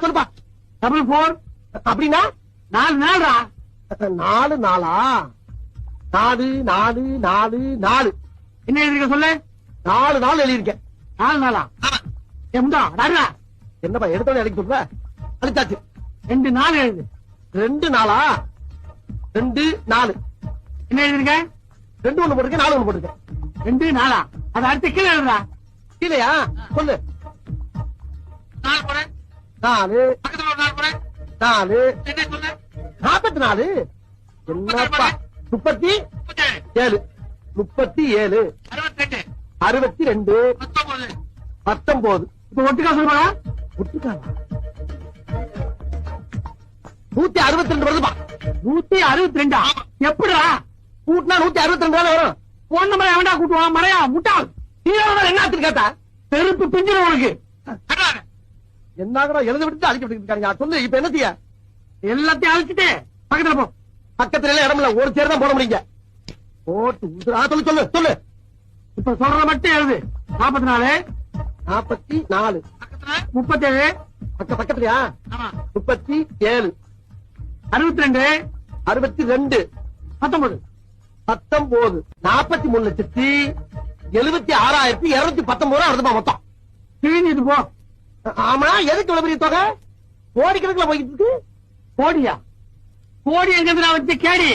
சொல்லுப்பா. 4 அப்படின்னா 4 நாள்ரா. 4 நாளா? 4 4 4 4 என்ன எழுதிருக்க சொல்லு. 4 நாள் எழுதியிருக்கேன். 4 நாளா? எம்டா டாடா. என்னப்பா எடுத்தோட எழுதி சொல்ற? அழிச்சாச்சு. 2 நாள் எழுது. 2 நாளா? 2 4 என்ன எழுதிருக்க? 2 ஒண்ணு போட்டிருக்கேன், 4 ஒண்ணு போட்டிருக்கேன். 2 நாளா? அது அடுத்த கீழே எழுதுறா. இல்லையா? சொல்லு. 4 போடு. 4 பக்கத்துல ஒரு 4 போடு. 4 என்ன சொல்லு? 44. என்னப்பா 37 37 62 62 19 19. இப்ப ஒட்டுக்கா சொல்லுவாங்க. ஒட்டுக்காவா? 162 வருதுப்பா. 162. எப்படிடா கூட்டினா 162 தானே வரும். போன் நம்பர் எவன்டா கூட்டுவான்? மறையா முட்டாள். என்ன கேட்டா செருப்பு பிஞ்சிரும் உனக்கு. என்ன எழுத விட்டு அழிக்க விட்டு இருக்காங்க. சொல்லு இப்ப என்ன செய்ய? எல்லாத்தையும் அழிச்சிட்டு பக்கத்துல போ. பக்கத்துல எல்லாம் இடம் இல்ல, ஒரு சேர் தான் போட முடியுங்க. போட்டு சொல்லு சொல்லு சொல்லு. இப்ப சொல்ற மட்டும் எழுது. 44 44 37 பக்கத்துலயா? 37 62 62 19 19 43,76,219 வருதுமா மொத்தம். கிழிஞ்சிட்டு போ. ஆமா, எதுக்கு இவ்வளவு பெரிய தொகை? கோடிக்கணக்கில் போய்கிட்டு இருக்கு. கோடியா? கோடி எங்க நான் வச்சு கேடி.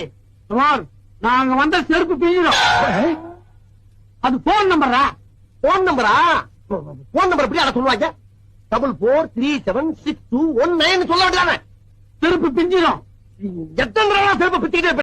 நாங்க வந்த செருப்பு பிஞ்சிடும். அது போன் நம்பரா? போன் நம்பரா? போன் நம்பர் எப்படி அட சொல்லுவாங்க? 44376219 சொல்ல வேண்டியதானே? செருப்பு பிஞ்சிடும். எத்தனை செருப்பு பிச்சுக்கிட்டே